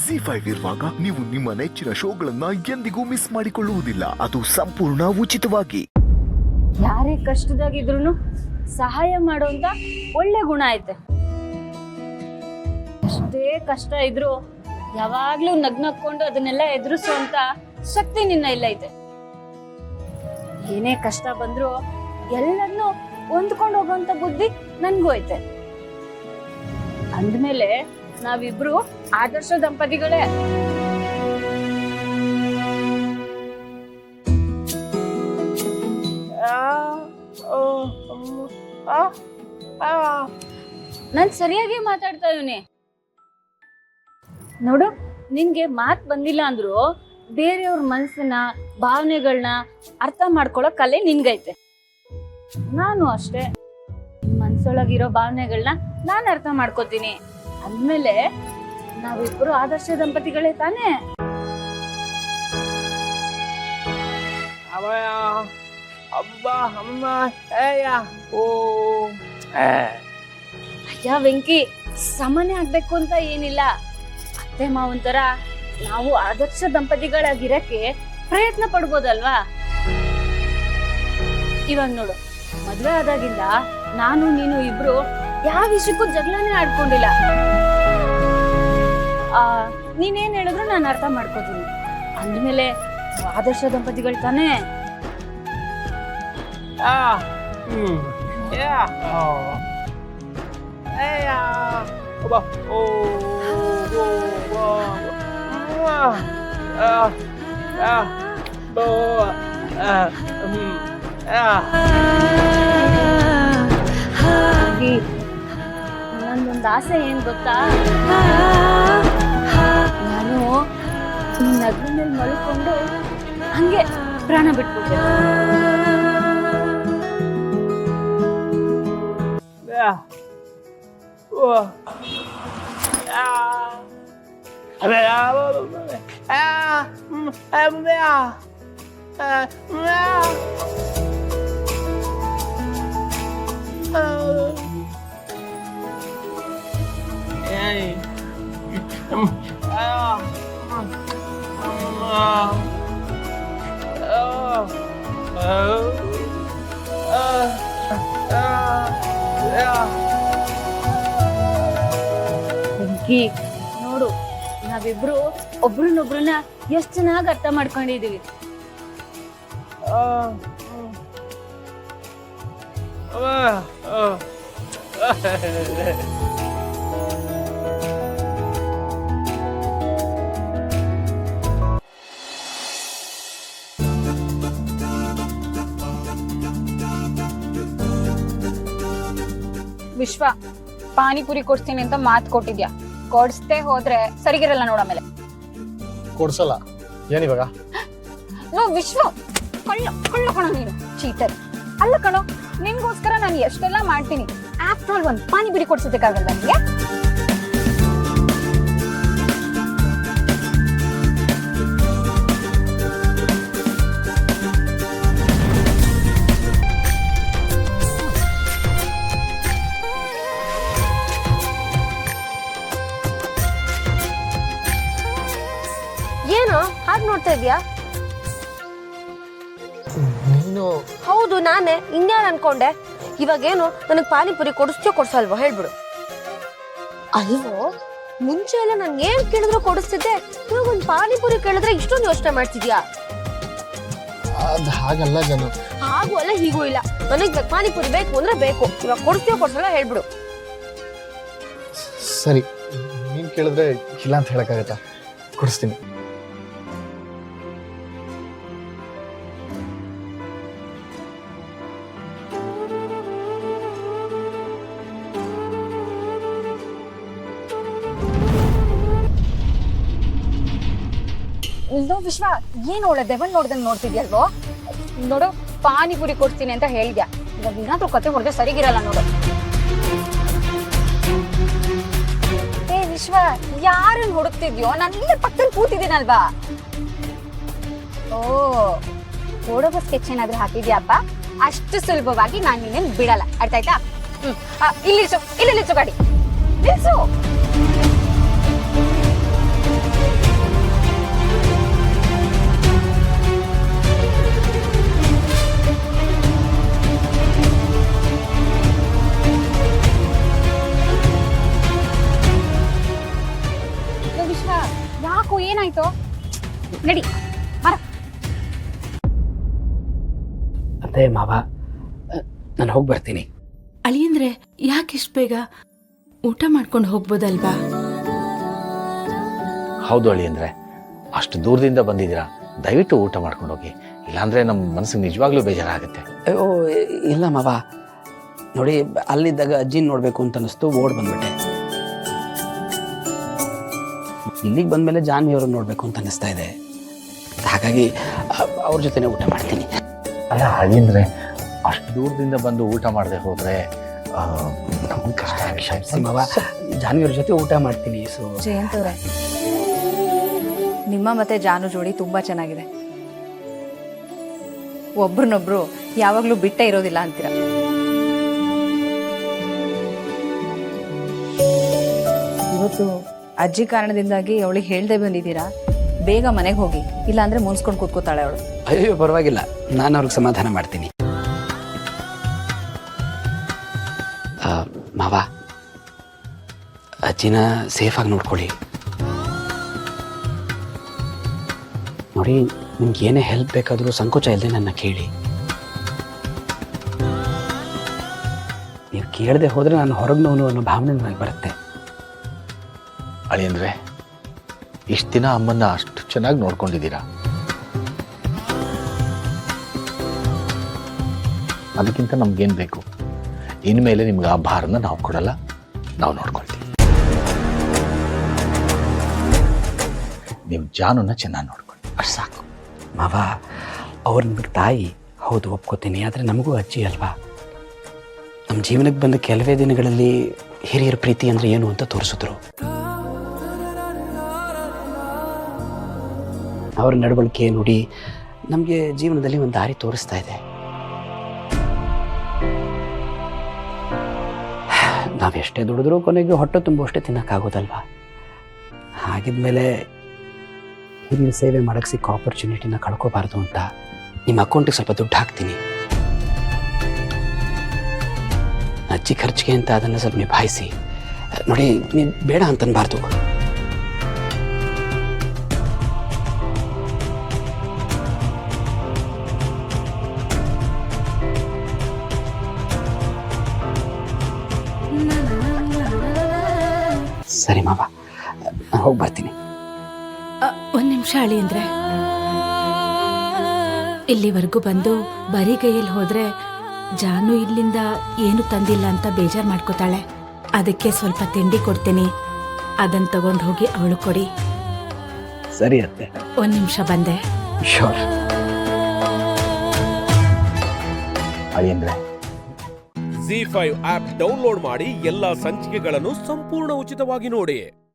ZEE5 ಇರುವಾಗ ನೀವು ನಿಮ್ಮ ನೆಚ್ಚಿನ ಶೋಗಳನ್ನ ಎಂದಿಗೂ ಮಿಸ್ ಮಾಡಿಕೊಳ್ಳುವುದಿಲ್ಲ. ಅದು ಸಂಪೂರ್ಣ ಉಚಿತವಾಗಿ. ಯಾರೇ ಕಷ್ಟದಾಗಿದ್ರು ಸಹಾಯ ಮಾಡುವಂತ ಒಳ್ಳೆ ಗುಣ ಐತೆ. ಎಷ್ಟೇ ಕಷ್ಟ ಇದ್ರು ಯಾವಾಗ್ಲೂ ನಗ್ನಕ್ಕೊಂಡು ಅದನ್ನೆಲ್ಲ ಎದುರಿಸುವಂತ ಶಕ್ತಿ ನಿನ್ನ ಇಲ್ಲ ಐತೆ. ಏನೇ ಕಷ್ಟ ಬಂದ್ರು ಎಲ್ಲರನ್ನೂ ಹೊಂದ್ಕೊಂಡು ಹೋಗುವಂತ ಬುದ್ಧಿ ನನ್ಗೂ ಐತೆ. ಅಂದ್ಮೇಲೆ ನಾವಿಬ್ರು ಆದರ್ಶ ದಂಪತಿಗಳೇ. ನಾನ್ ಸರಿಯಾಗಿ ಮಾತಾಡ್ತಾ ಇವನಿ ನೋಡು. ನಿನ್ಗೆ ಮಾತ್ ಬಂದಿಲ್ಲ ಅಂದ್ರು ಬೇರೆಯವ್ರ ಮನ್ಸನ್ನ ಭಾವನೆಗಳನ್ನ ಅರ್ಥ ಮಾಡ್ಕೊಳ್ಳೋ ಕಲೆ ನಿನ್ಗೈತೆ. ನಾನು ಅಷ್ಟೇ, ಮನ್ಸೊಳಗಿರೋ ಭಾವನೆಗಳನ್ನ ನಾನು ಅರ್ಥ ಮಾಡ್ಕೋತೀನಿ. ಅಂದ್ಮೇಲೆ ನಾವಿಬ್ರು ಆದರ್ಶ ದಂಪತಿಗಳೇ ತಾನೇ. ಅಯ್ಯ ವೆಂಕಿ, ಸಾಮಾನ್ಯ ಆಗ್ಬೇಕು ಅಂತ ಏನಿಲ್ಲ. ಅತ್ತೆ ಮಾವನ್ ತರ ನಾವು ಆದರ್ಶ ದಂಪತಿಗಳಾಗಿರಕ್ಕೆ ಪ್ರಯತ್ನ ಪಡ್ಬೋದಲ್ವಾ? ಇವಾಗ ನೋಡು, ಮದ್ವೆ ಆದಾಗಿಂದ ನಾನು ನೀನು ಇಬ್ರು ಯಾವ ವಿಷಯಕ್ಕೂ ಜಗಳನೇ ಆಡ್ಕೊಂಡಿಲ್ಲ. ನೀನೇನ್ ಹೇಳಿದ್ರು ನಾನು ಅರ್ಥ ಮಾಡ್ಕೋತೀನಿ. ಅಂದ್ಮೇಲೆ ಆದರ್ಶ ದಂಪತಿಗಳು ತಾನೇ. ನಂದೊಂದು ಆಸೆ ಏನ್ ಗೊತ್ತಾ? ನಾನು ನಿನ್ನ ನಗ್ನ ಮೇಲೆ ಮಲ್ಕೊಂಡು ಹಂಗೆ ಪ್ರಾಣ ಬಿಟ್ಬಿಟ್ಟೆ. ನೋಡು, ನಾವಿಬ್ರು ಒಬ್ರನ್ನೊಬ್ರನ್ನ ಎಷ್ಟ್ ಚೆನ್ನಾಗಿ ಅರ್ಥ ಮಾಡ್ಕೊಂಡಿದೀವಿ. ವಿಶ್ವ, ಪಾನಿಪುರಿ ಕೊಡ್ತೀನಿ ಅಂತ ಮಾತು ಕೊಟ್ಟಿದ್ಯಾ. ಕೊಡ್ಸ್ದೆ ಹೋದ್ರೆ ಸರಿಗಿರಲ್ಲ ನೋಡ. ಆಮೇಲೆ ಕೊಡ್ಸಲ್ಲ. ಏನಿವಾಗ? ನೋ ವಿಶ್ವ, ಕಳ್ಳ ಕಣೋ ನೀನು, ಚೀಟರ್. ಅಲ್ಲ ಕಣೋ, ನಿನ್ಗೋಸ್ಕರ ನಾನು ಎಷ್ಟೆಲ್ಲ ಮಾಡ್ತೀನಿ. ಆಫ್ಟರ್ ಆಲ್ ಒಂದು ಪಾನಿಪುರಿ ಕೊಡ್ಸೋದಕ್ಕಾಗಲ್ಲ ನನಗೆ. ಏನು ಹಾಗೆ ನೋಡ್ತಾ ಇದೀಯಾ? ನೀನು? ಹೌದು, ನಾನೇ. ಇನ್ಯಾರು ಅನ್ಕೊಂಡೆ? ಇವಾಗೇನು ನನಗೆ ಪಾನಿಪುರಿ ಕೊಡಿಸ್ತೀಯೋ ಕೊಡ್ಸಲ್ವೋ ಹೇಳ್ಬಿಡು. ಅಲ್ವೋ, ಮುಂಚೆ ಎಲ್ಲ ನಾನು ಏನ್ ಕೇಳಿದ್ರು ಕೊಡಿಸ್ತಿದ್ದೆ. ಇವಾಗ ಒಂದು ಪಾನಿಪುರಿ ಕೇಳಿದ್ರೆ ಇಷ್ಟೊಂದು ಯೋಚನೆ ಮಾಡ್ತಿದ್ಯಾ? ಅದು ಹಾಗಲ್ಲ ಜನ. ಹಾಗೂ ಅಲ್ಲ ಹೀಗೂ ಇಲ್ಲ. ನನಗೆ ಪಾನಿಪುರಿ ಬೇಕು ಅಂದ್ರೆ ಬೇಕು. ಇವಾಗ ಕೊಡಿಸ್ತೀಯೋ ಕೊಡ್ಸಲ್ಲ ಹೇಳ್ಬಿಡು. ಸರಿ, ನೀನ್ ಕೇಳಿದ್ರೆ ಇಲ್ಲ ಅಂತ ಹೇಳಕ್ಕಾಗತ್ತಾ? ಕೊಡಿಸ್ತೀನಿ. ನೋ ವಿಶ್ವ, ಏನ್ ಒಳ್ಳೆ ದೆವಲ್ ನೋಡ್ದಂಗ್ ನೋಡ್ತಿದ್ಯಲ್ವೋ? ನೋಡು, ಪಾನಿಪುರಿ ಕೊಡ್ತೀನಿ ಅಂತ ಹೇಳಿದ್ಯಾ. ಇವಾಗ ಏನಾದ್ರೂ ಕತೆ ಹೊಡೆದ್ರೆ ಸರಿಗಿರಲ್ಲ ನೋಡು. ಏ ವಿಶ್ವ, ಯಾರನ್ನ ಹುಡುಕ್ತಿದ್ಯೋ? ನಾನು ಇಲ್ಲೇ ಪಕ್ಕದಲ್ಲಿ ಕೂತಿದ್ದೀನಲ್ವಾ. ಓ, ಓಡೋಗೋ ಸ್ಕೆಚ್ ಏನಾದ್ರೂ ಹಾಕಿದ್ಯಾಪ್ಪ? ಅಷ್ಟು ಸುಲಭವಾಗಿ ನಾನು ನಿನ್ನೇನು ಬಿಡಲ್ಲ, ಅರ್ಥ ಆಯ್ತಾ? ಇಲ್ಲಿ ನಿಲ್ಸು ಗಾಡಿ, ನಿಲ್ಸು. ವಿಶ್ವ ಯಾಕೋ ಏನಾಯ್ತು ನಡಿ ಅದೇ ಮಾವ ನಾನು ಹೋಗಿ ಬರ್ತೀನಿ. ಅಳಿಯಂದ್ರೆ ಯಾಕಿಷ್ಟು ಬೇಗ? ಊಟ ಮಾಡ್ಕೊಂಡು ಹೋಗ್ಬೋದಲ್ವಾ? ಹೌದು ಅಳಿಯಂದ್ರೆ, ಅಷ್ಟು ದೂರದಿಂದ ಬಂದಿದ್ದೀರಾ, ದಯವಿಟ್ಟು ಊಟ ಮಾಡ್ಕೊಂಡು ಹೋಗಿ, ಇಲ್ಲಾಂದ್ರೆ ನಮ್ಮ ಮನಸ್ಸಿಗೆ ನಿಜವಾಗ್ಲೂ ಬೇಜಾರಾಗುತ್ತೆ. ಓ ಇಲ್ಲ ಮಾವ, ನೋಡಿ ಅಲ್ಲಿದ್ದಾಗ ಅಜ್ಜಿನ ನೋಡಬೇಕು ಅಂತ ಅನಿಸ್ತು, ಓಡ್ ಬಂದ್ಬಿಟ್ಟೆ. ಇಲ್ಲಿಗೆ ಬಂದಮೇಲೆ ಜಾನ್ವಿ ಅವ್ರನ್ನ ನೋಡಬೇಕು ಅಂತ ಅನಿಸ್ತಾ ಇದೆ, ಹಾಗಾಗಿ ಅವ್ರ ಜೊತೆನೇ ಊಟ ಮಾಡ್ತೀನಿ. ಅಲ್ಲ ಅಳಿಯಂದ್ರೆ, ಅಷ್ಟು ದೂರದಿಂದ ಬಂದು ಊಟ ಮಾಡದೆ ಹೋದ್ರೆ ನಮಗೆ ಕಷ್ಟ ಆಗುತ್ತೆ. ಮಾವ, ಜಾನ್ವಿ ಅವ್ರ ಜೊತೆ ಊಟ ಮಾಡ್ತೀನಿ. ಸೊ ಜಯಂತ್ ಅವ್ರೆ, ನಿಮ್ಮ ಮತ್ತೆ ಜಾನು ಜೋಡಿ ತುಂಬಾ ಚೆನ್ನಾಗಿದೆ. ಒಬ್ರನ್ನೊಬ್ರು ಯಾವಾಗ್ಲೂ ಬಿಟ್ಟೇ ಇರೋದಿಲ್ಲ ಅಂತೀರ. ಇವತ್ತು ಅಜ್ಜಿ ಕಾರಣದಿಂದಾಗಿ ಅವಳಿಗೆ ಹೇಳ್ದೆ ಬಂದಿದ್ದೀರಾ. ಬೇಗ ಮನೆಗೆ ಹೋಗಿ, ಇಲ್ಲಾಂದ್ರೆ ಮುನ್ಸ್ಕೊಂಡು ಕೂತ್ಕೋತಾಳೆ ಅವಳು. ಅಯ್ಯೋ ಪರವಾಗಿಲ್ಲ, ನಾನು ಅವ್ರಿಗೆ ಸಮಾಧಾನ ಮಾಡ್ತೀನಿ. ಮಾವ, ಅಜ್ಜಿನ ಸೇಫಾಗಿ ನೋಡ್ಕೊಳ್ಳಿ. ನೋಡಿ, ನಿಮ್ಗೆ ಏನೇ ಹೆಲ್ಪ್ ಬೇಕಾದರೂ ಸಂಕೋಚ ಇಲ್ಲದೆ ನನ್ನ ಕೇಳಿ. ನೀವು ಕೇಳದೆ ಹೋದರೆ ನಾನು ಹೊರಗ್ನವನು ಅನ್ನೋ ಭಾವನೆ ನನಗೆ ಬರುತ್ತೆ. ಅಳಿಯಂದ್ರೆ, ಇಷ್ಟು ದಿನ ಅಮ್ಮನ್ನ ಅಷ್ಟು ಚೆನ್ನಾಗಿ ನೋಡ್ಕೊಂಡಿದ್ದೀರಾ, ಅದಕ್ಕಿಂತ ನಮ್ಗೇನು ಬೇಕು? ಇನ್ಮೇಲೆ ನಿಮ್ಗೆ ಆ ಭಾರನ ನಾವು ಕೊಡಲ್ಲ, ನಾವು ನೋಡ್ಕೊಳ್ತೀವಿ. ನೀವು ಜಾನುನ ಚೆನ್ನಾಗಿ ನೋಡ್ಕೊಳ್ಳಿ, ಅಷ್ಟು ಸಾಕು. ಮಾವ, ಅವ್ರು ನಿಮಗೆ ತಾಯಿ ಹೌದು, ಒಪ್ಕೋತೀನಿ. ಆದರೆ ನಮಗೂ ಅಜ್ಜಿ ಅಲ್ವಾ? ನಮ್ಮ ಜೀವನಕ್ಕೆ ಬಂದ ಕೆಲವೇ ದಿನಗಳಲ್ಲಿ ಹಿರಿಯರ ಪ್ರೀತಿ ಅಂದರೆ ಏನು ಅಂತ ತೋರಿಸಿದ್ರು. ಅವ್ರ ನಡವಳಿಕೆ ನುಡಿ ನಮಗೆ ಜೀವನದಲ್ಲಿ ಒಂದು ದಾರಿ ತೋರಿಸ್ತಾ ಇದೆ. ನಾವೆಷ್ಟೇ ದುಡಿದ್ರೂ ಕೊನೆಗೆ ಹೊಟ್ಟೆ ತುಂಬುವಷ್ಟೇ ತಿನ್ನೋಕ್ಕಾಗೋದಲ್ವಾ? ಹಾಗಿದ್ಮೇಲೆ ಹಿರಿಯ ಸೇವೆ ಮಾಡೋಕ್ಕೆ ಸಿಕ್ಕ ಆಪರ್ಚುನಿಟಿನ ಕಳ್ಕೋಬಾರ್ದು ಅಂತ ನಿಮ್ಮ ಅಕೌಂಟಿಗೆ ಸ್ವಲ್ಪ ದುಡ್ಡು ಹಾಕ್ತೀನಿ. ಅಜ್ಜಿ ಖರ್ಚಿಗೆ ಅಂತ ಅದನ್ನು ಸ್ವಲ್ಪ ನಿಭಾಯಿಸಿ. ನೋಡಿ, ನೀವು ಬೇಡ ಅಂತನ್ಬಾರ್ದು. ಸರಿ ಮಾವ, ನಾನು ಹೋಗಿ ಬರ್ತೀನಿ. ಒಂದ್ ನಿಮಿಷ ಅಳಿಯಂದ್ರೆ, ಇಲ್ಲಿವರೆಗೂ ಬಂದು ಬರೀ ಕೈಯಲ್ಲಿ ಹೋದ್ರೆ ಜಾನು ಇಲ್ಲಿಂದ ಏನು ತಂದಿಲ್ಲ ಅಂತ ಬೇಜಾರು ಮಾಡ್ಕೋತಾಳೆ. ಅದಕ್ಕೆ ಸ್ವಲ್ಪ ತಿಂಡಿ ಕೊಡ್ತೀನಿ, ಅದನ್ನ ತಗೊಂಡು ಹೋಗಿ ಅವಳು ಕೊಡಿ. ಸರಿ ಅತ್ತೆ. ಒಂದ್ ನಿಮಿಷ ಬಂದೆ. ಶೋರ್. ಅಳಿಯಂದ್ರೆ, ZEE5 ಆಪ್ ಡೌನ್ಲೋಡ್ ಮಾಡಿ ಎಲ್ಲಾ ಸಂಚಿಕೆಗಳನ್ನು ಸಂಪೂರ್ಣ ಉಚಿತವಾಗಿ ನೋಡಿ.